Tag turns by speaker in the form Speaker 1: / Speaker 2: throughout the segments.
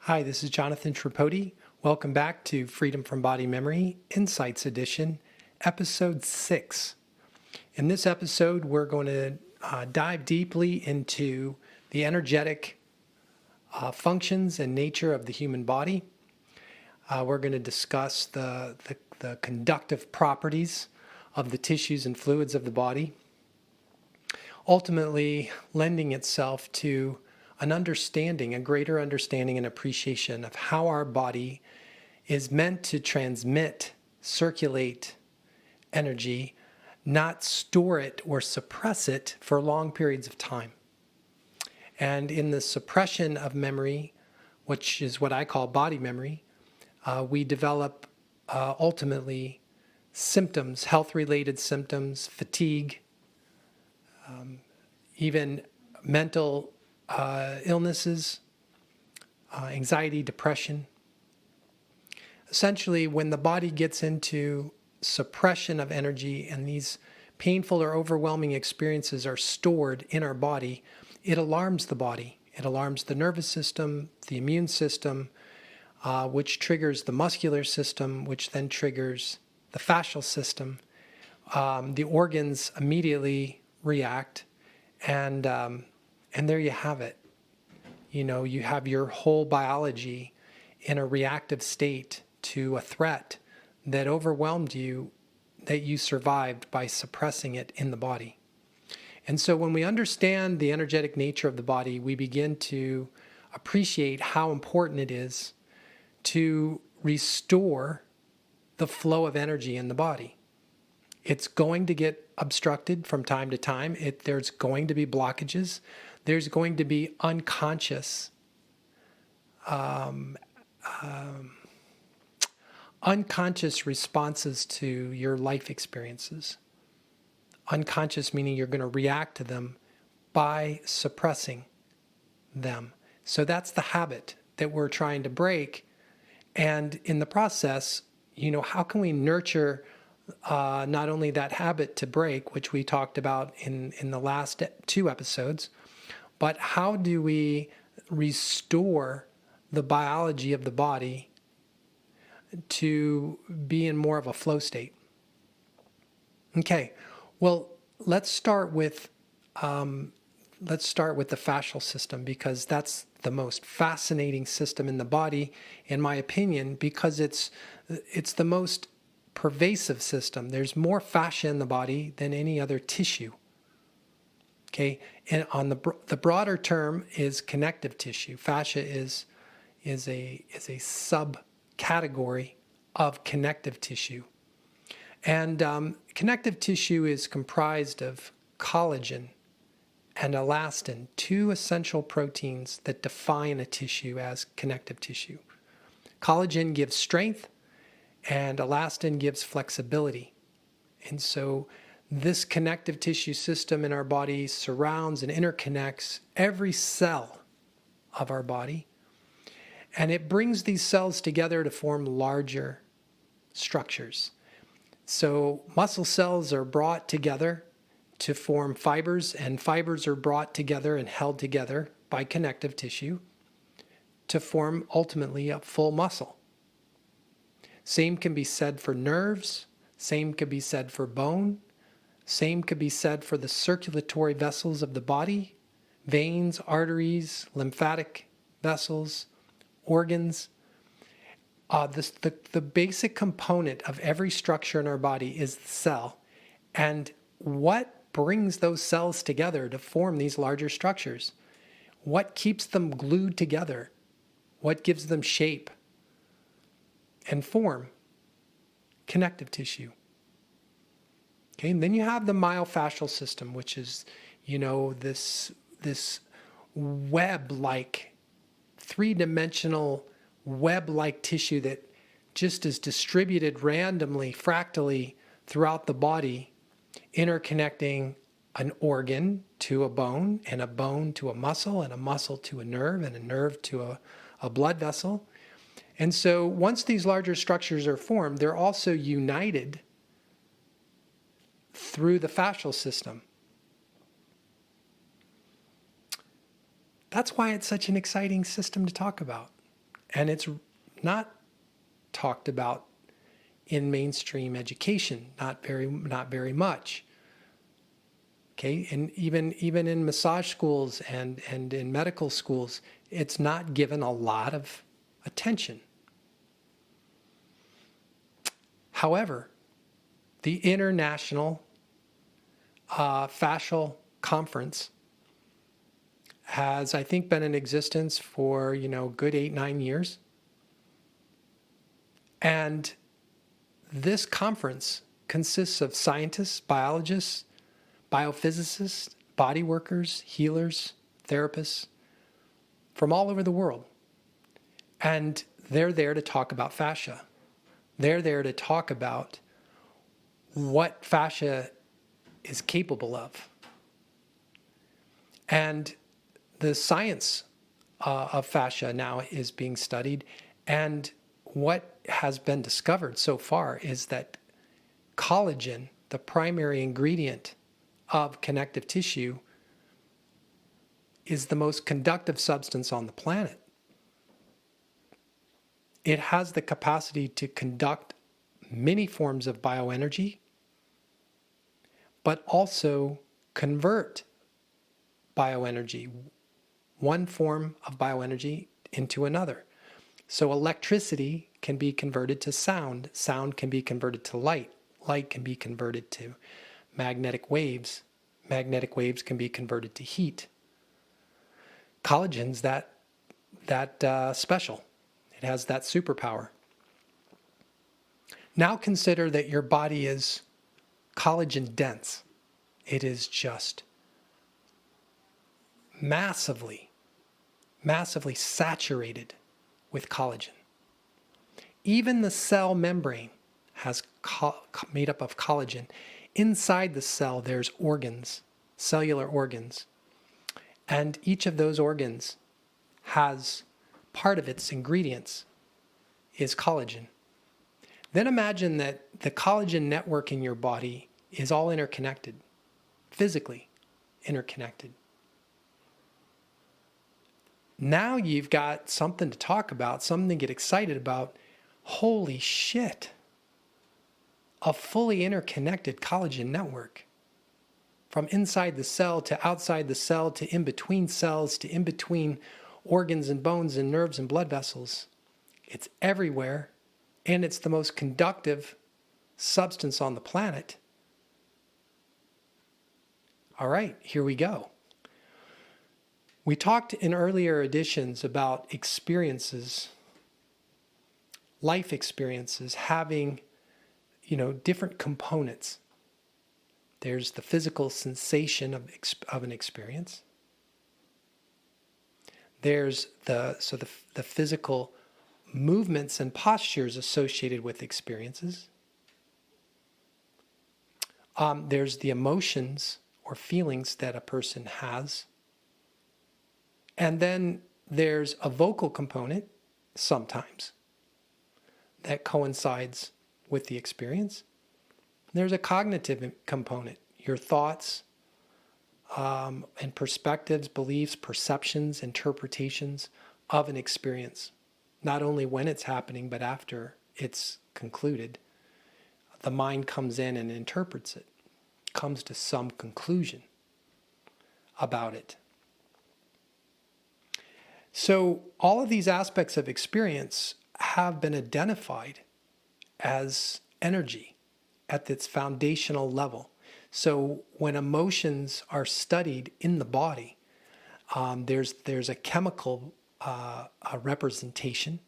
Speaker 1: Hi, this is Jonathan Tripodi. Welcome back to Freedom from Body Memory Insights Edition, Episode 6. In this episode, we're going to dive deeply into the energetic functions and nature of the human body. We're going to discuss the conductive properties of the tissues and fluids of the body, ultimately lending itself to an understanding, a greater understanding and appreciation of how our body is meant to transmit, circulate energy, not store it or suppress it for long periods of time. And in the suppression of memory, which is what I call body memory, we develop ultimately symptoms, health-related symptoms, fatigue, even mental illnesses, anxiety, depression. Essentially, when the body gets into suppression of energy and these painful or overwhelming experiences are stored in our body, it alarms the body. It alarms the nervous system, the immune system, which triggers the muscular system, which then triggers the fascial system. The organs immediately react, and there you have it. You know, you have your whole biology in a reactive state to a threat that overwhelmed you, that you survived by suppressing it in the body. And so when we understand the energetic nature of the body, we begin to appreciate how important it is to restore the flow of energy in the body. It's going to get obstructed from time to time. There's going to be blockages. There's going to be unconscious responses to your life experiences. Unconscious meaning you're going to react to them by suppressing them. So that's the habit that we're trying to break. And in the process, how can we nurture not only that habit to break, which we talked about in the last 2 episodes, but how do we restore the biology of the body to be in more of a flow state? Okay, well, let's start with the fascial system, because that's the most fascinating system in the body, in my opinion, because it's the most pervasive system. There's more fascia in the body than any other tissue. Okay, and on the broader term is connective tissue. Fascia is a subcategory of connective tissue, and connective tissue is comprised of collagen and elastin, 2 essential proteins that define a tissue as connective tissue. Collagen gives strength, and elastin gives flexibility. And so this connective tissue system in our body surrounds and interconnects every cell of our body, and it brings these cells together to form larger structures. So muscle cells are brought together to form fibers, and fibers are brought together and held together by connective tissue to form ultimately a full muscle. Same can be said for nerves, same could be said for bone, same could be said for the circulatory vessels of the body, veins, arteries, lymphatic vessels, organs. The basic component of every structure in our body is the cell. And what brings those cells together to form these larger structures? What keeps them glued together? What gives them shape and form? Connective tissue. Okay, and then you have the myofascial system, which is, this web-like, 3-dimensional web-like tissue that just is distributed randomly, fractally throughout the body, interconnecting an organ to a bone, and a bone to a muscle, and a muscle to a nerve, and a nerve to a blood vessel. And so once these larger structures are formed, they're also united through the fascial system. That's why it's such an exciting system to talk about. And it's not talked about in mainstream education, not very much. Okay, and even in massage schools and in medical schools, it's not given a lot of attention. However, the International Fascial Conference has, I think, been in existence for, good 8-9 years. And this conference consists of scientists, biologists, biophysicists, body workers, healers, therapists from all over the world. And they're there to talk about fascia. They're there to talk about what fascia is capable of. And the science of fascia now is being studied. And what has been discovered so far is that collagen, the primary ingredient of connective tissue, is the most conductive substance on the planet. It has the capacity to conduct many forms of bioenergy, but also convert bioenergy, one form of bioenergy into another. So electricity can be converted to sound. Sound can be converted to light. Light can be converted to magnetic waves. Magnetic waves can be converted to heat. Collagen's that special. It has that superpower. Now consider that your body is collagen dense. It is just massively saturated with collagen. Even the cell membrane has made up of collagen. Inside the cell, there's organs, cellular organs. And each of those organs has part of its ingredients is collagen. Then imagine that the collagen network in your body is all interconnected, physically interconnected. Now you've got something to talk about, something to get excited about. Holy shit. A fully interconnected collagen network. From inside the cell to outside the cell to in between cells to in between organs and bones and nerves and blood vessels. It's everywhere, and it's the most conductive substance on the planet. All right, here we go. We talked in earlier editions about experiences, life experiences, having, different components. There's the physical sensation of an experience. There's the physical movements and postures associated with experiences. There's the emotions or feelings that a person has. And then there's a vocal component, sometimes, that coincides with the experience. There's a cognitive component, your thoughts and perspectives, beliefs, perceptions, interpretations of an experience. Not only when it's happening, but after it's concluded. The mind comes in and interprets it, comes to some conclusion about it. So all of these aspects of experience have been identified as energy at its foundational level. So when emotions are studied in the body, there's a chemical representation,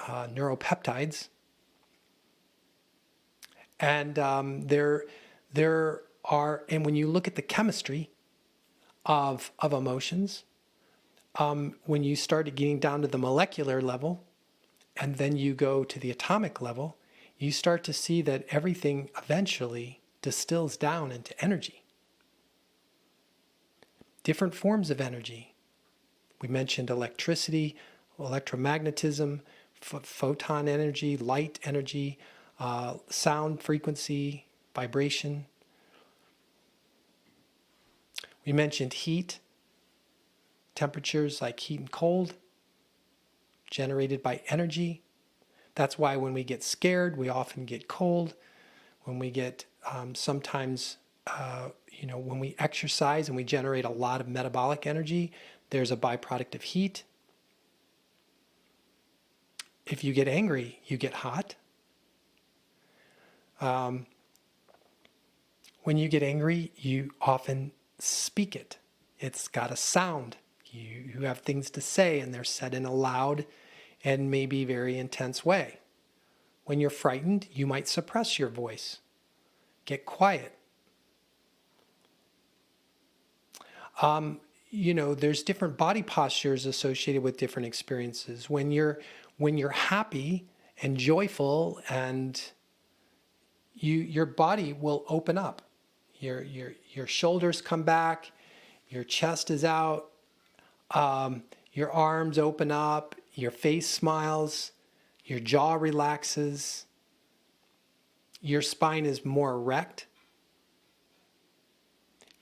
Speaker 1: neuropeptides, and there are, and when you look at the chemistry of emotions, when you start getting down to the molecular level, and then you go to the atomic level, you start to see that everything eventually distills down into energy. Different forms of energy. We mentioned electricity, electromagnetism, photon energy, light energy, sound frequency, vibration. We mentioned heat, temperatures like heat and cold, generated by energy. That's why when we get scared, we often get cold. When we get sometimes, when we exercise and we generate a lot of metabolic energy, there's a byproduct of heat. If you get angry, you get hot. When you get angry, you often speak it. It's got a sound. You have things to say, and they're said in a loud and maybe very intense way. When you're frightened, you might suppress your voice. Get quiet. There's different body postures associated with different experiences. When you're happy and joyful, and your body will open up. Your shoulders come back, your chest is out, your arms open up, your face smiles, your jaw relaxes, your spine is more erect,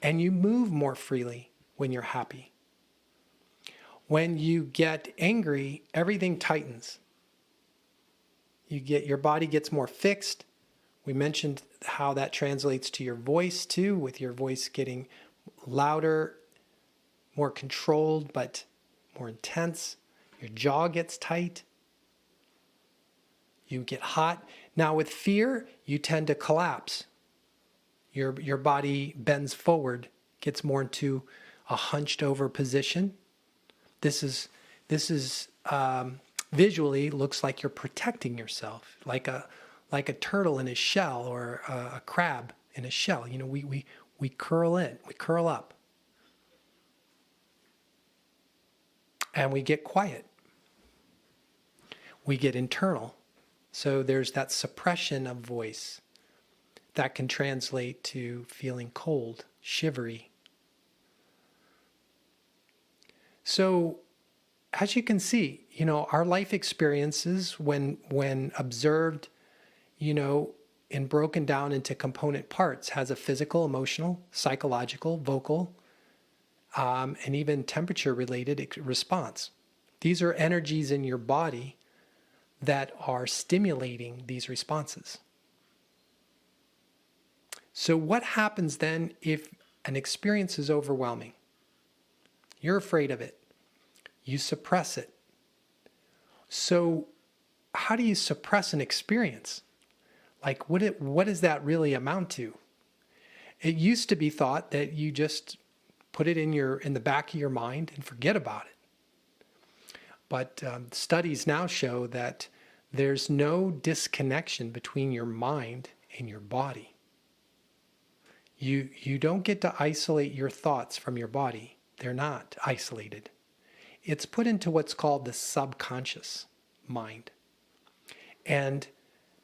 Speaker 1: and you move more freely when you're happy. When you get angry, everything tightens. Your body gets more fixed. We mentioned how that translates to your voice too, with your voice getting louder, more controlled, but more intense. Your jaw gets tight. You get hot. Now with fear, you tend to collapse. Your body bends forward, gets more into a hunched over position. This is visually looks like you're protecting yourself, like a turtle in a shell, or a crab in a shell. We curl in, we curl up, and we get quiet. We get internal. So there's that suppression of voice that can translate to feeling cold, shivery. So as you can see, our life experiences, when observed, and broken down into component parts, has a physical, emotional, psychological, vocal, and even temperature-related response. These are energies in your body that are stimulating these responses. So what happens then if an experience is overwhelming? You're afraid of it. You suppress it. So how do you suppress an experience? Like, what does that really amount to? It used to be thought that you just put it in the back of your mind and forget about it. But studies now show that there's no disconnection between your mind and your body. You don't get to isolate your thoughts from your body. They're not isolated. It's put into what's called the subconscious mind. And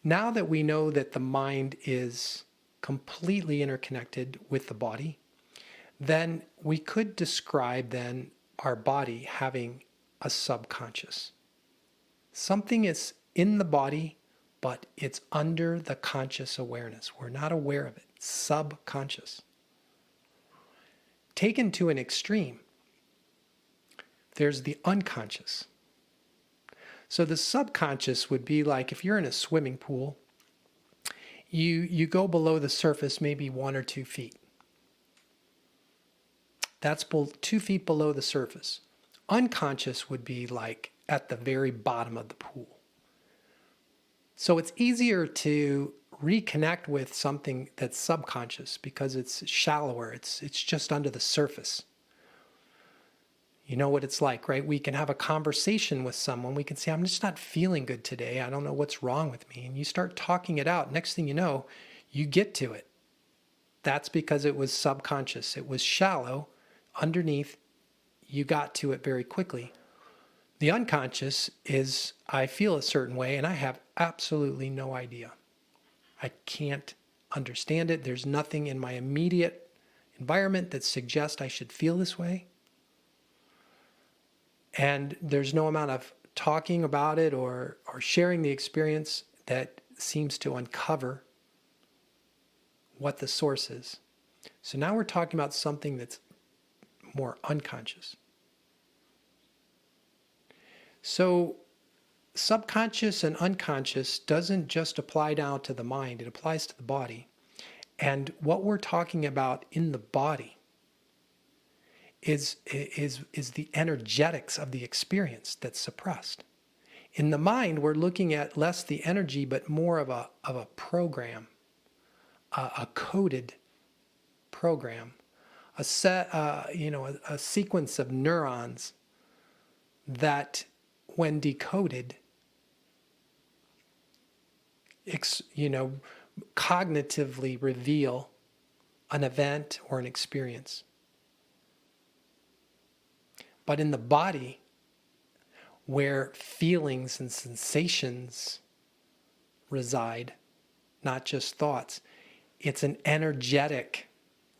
Speaker 1: now that we know that the mind is completely interconnected with the body, then we could describe then our body having a subconscious. Something is in the body, but it's under the conscious awareness. We're not aware of it. Subconscious. Taken to an extreme, there's the unconscious. So the subconscious would be like if you're in a swimming pool, you go below the surface maybe 1 or 2 feet. That's 2 feet below the surface. Unconscious would be like at the very bottom of the pool. So it's easier to reconnect with something that's subconscious because it's shallower. It's just under the surface. You know what it's like, right? We can have a conversation with someone. We can say, I'm just not feeling good today. I don't know what's wrong with me. And you start talking it out. Next thing you know, you get to it. That's because it was subconscious. It was shallow. Underneath, you got to it very quickly. The unconscious is, I feel a certain way and I have absolutely no idea. I can't understand it. There's nothing in my immediate environment that suggests I should feel this way. And there's no amount of talking about it or sharing the experience that seems to uncover what the source is. So now we're talking about something that's more unconscious. So subconscious and unconscious doesn't just apply now to the mind, it applies to the body. And what we're talking about in the body is the energetics of the experience that's suppressed. In the mind, we're looking at less the energy, but more of a program, a coded program, a set, a sequence of neurons that, when decoded, cognitively reveal an event or an experience. But in the body, where feelings and sensations reside, not just thoughts, it's an energetic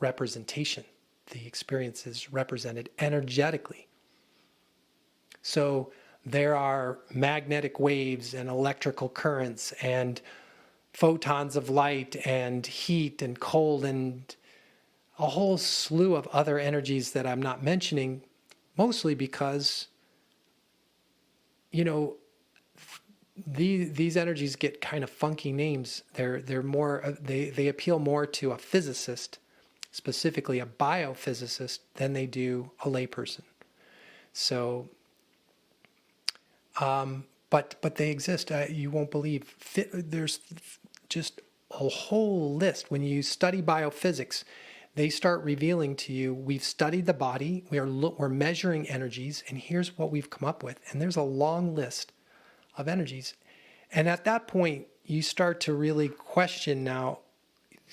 Speaker 1: representation. The experience is represented energetically. So there are magnetic waves and electrical currents and photons of light and heat and cold and a whole slew of other energies that I'm not mentioning, mostly because, these energies get kind of funky names. They're more, they appeal more to a physicist, specifically a biophysicist, than they do a layperson. So, but they exist. You won't believe. There's just a whole list. When you study biophysics, they start revealing to you, we've studied the body, we're measuring energies, and here's what we've come up with. And there's a long list of energies. And at that point, you start to really question now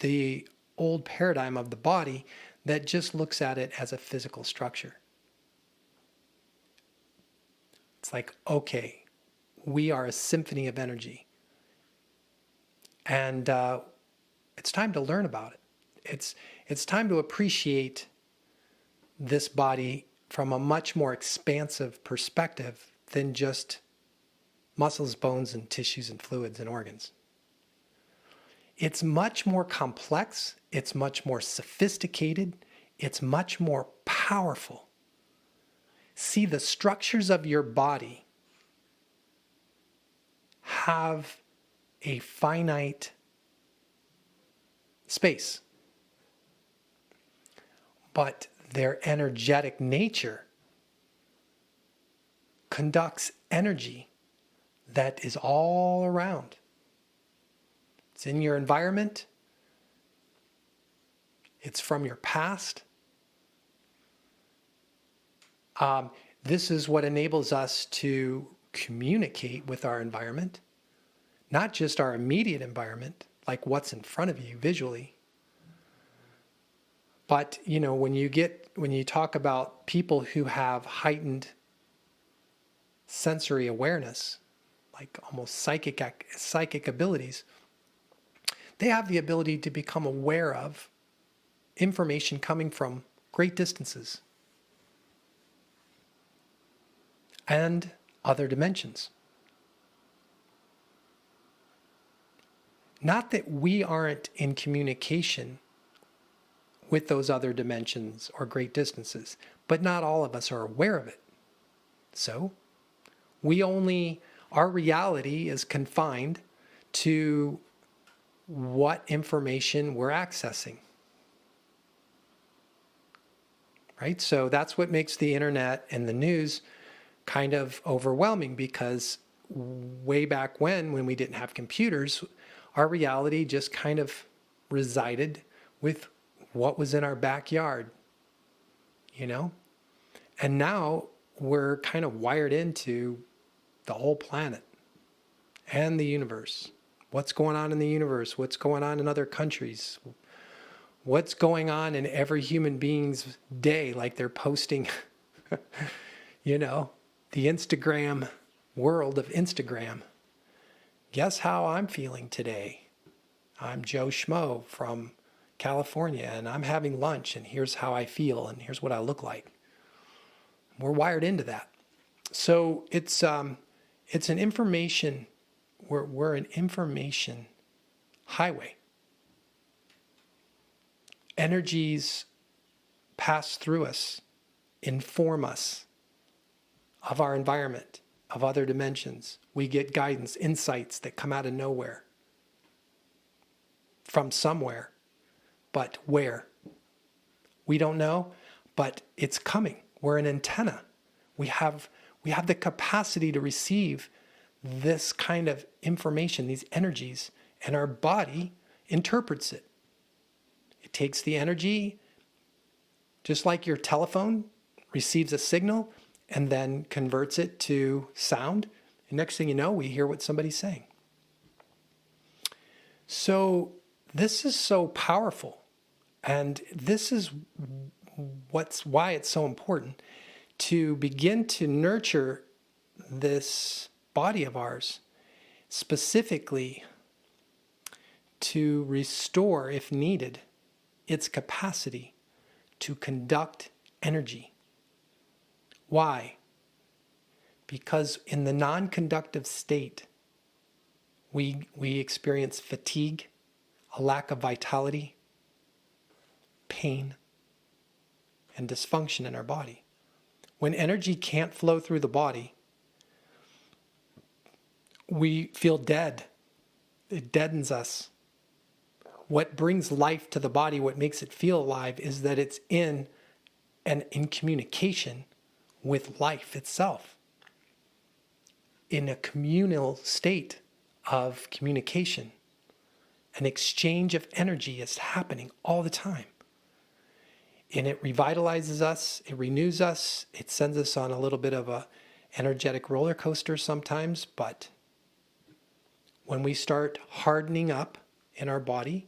Speaker 1: the old paradigm of the body that just looks at it as a physical structure. It's like, okay, we are a symphony of energy. And it's time to learn about it. It's time to appreciate this body from a much more expansive perspective than just muscles, bones, and tissues and fluids and organs. It's much more complex, it's much more sophisticated, it's much more powerful. See, the structures of your body have a finite space, but their energetic nature conducts energy that is all around. It's in your environment. It's from your past. This is what enables us to communicate with our environment, not just our immediate environment, like what's in front of you visually. But, when you talk about people who have heightened sensory awareness, like almost psychic abilities, they have the ability to become aware of information coming from great distances and other dimensions. Not that we aren't in communication with those other dimensions or great distances, but not all of us are aware of it. So, our reality is confined to what information we're accessing. Right? So that's what makes the internet and the news kind of overwhelming, because way back when we didn't have computers, our reality just kind of resided with what was in our backyard, And now we're kind of wired into the whole planet and the universe. What's going on in the universe? What's going on in other countries? What's going on in every human being's day? Like they're posting, the Instagram world of Instagram. Guess how I'm feeling today? I'm Joe Schmo from California, and I'm having lunch, and here's how I feel, and here's what I look like. We're wired into that. So it's an information, we're an information highway. Energies pass through us, inform us of our environment, of other dimensions. We get guidance, insights that come out of nowhere, from somewhere, but where? We don't know, but it's coming. We're an antenna. We have the capacity to receive this kind of information, these energies, and our body interprets it. It takes the energy, just like your telephone receives a signal and then converts it to sound. And next thing you know, we hear what somebody's saying. So this is so powerful. And this is why it's so important to begin to nurture this body of ours, specifically to restore, if needed, its capacity to conduct energy. Why? Because in the non-conductive state, we experience fatigue, a lack of vitality, pain, and dysfunction in our body. When energy can't flow through the body, we feel dead. It deadens us. What brings life to the body, what makes it feel alive, is that it's in communication with life itself. In a communal state of communication, an exchange of energy is happening all the time. And it revitalizes us, it renews us, it sends us on a little bit of a energetic roller coaster sometimes, but when we start hardening up in our body,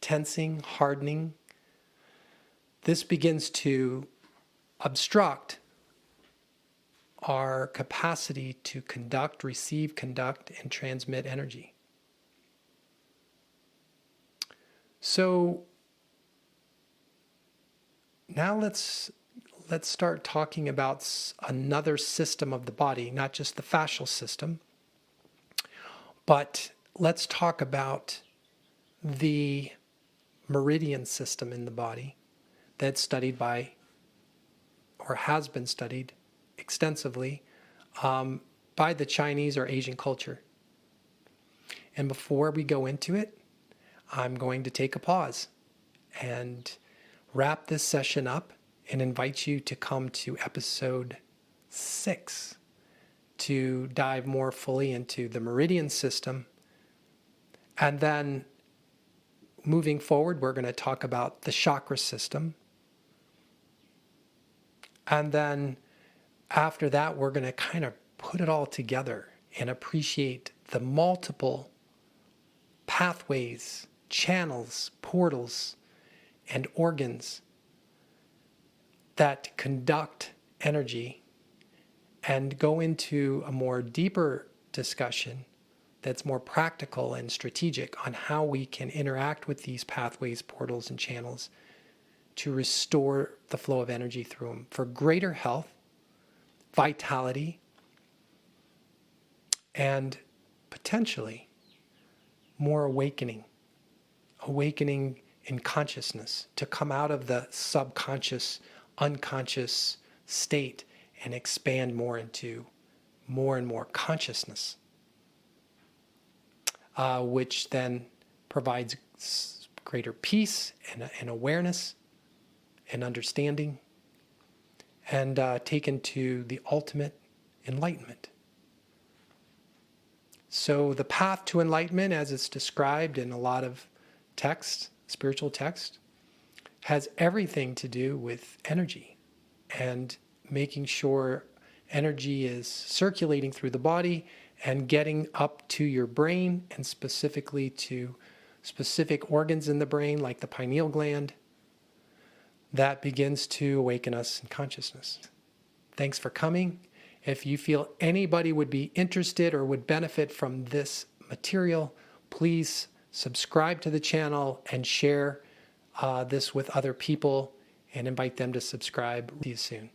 Speaker 1: tensing, hardening, this begins to obstruct our capacity to conduct, receive, conduct, and transmit energy. So now let's start talking about another system of the body, not just the fascial system, but let's talk about the meridian system in the body that's studied by, or has been studied extensively by the Chinese or Asian culture. And before we go into it, I'm going to take a pause and wrap this session up and invite you to come to episode 6 to dive more fully into the meridian system. And then moving forward, we're going to talk about the chakra system. And then after that, we're going to kind of put it all together and appreciate the multiple pathways, channels, portals, and organs that conduct energy, and go into a more deeper discussion that's more practical and strategic on how we can interact with these pathways, portals, and channels to restore the flow of energy through them for greater health, vitality, and potentially more awakening in consciousness, to come out of the subconscious, unconscious state and expand more into more and more consciousness, which then provides greater peace and awareness and understanding, and taken to the ultimate enlightenment. So the path to enlightenment, as it's described in a lot of texts, spiritual text, has everything to do with energy and making sure energy is circulating through the body and getting up to your brain, and specifically to specific organs in the brain like the pineal gland. That begins to awaken us in consciousness. Thanks for coming. If you feel anybody would be interested or would benefit from this material, please subscribe to the channel and share this with other people and invite them to subscribe. See you soon.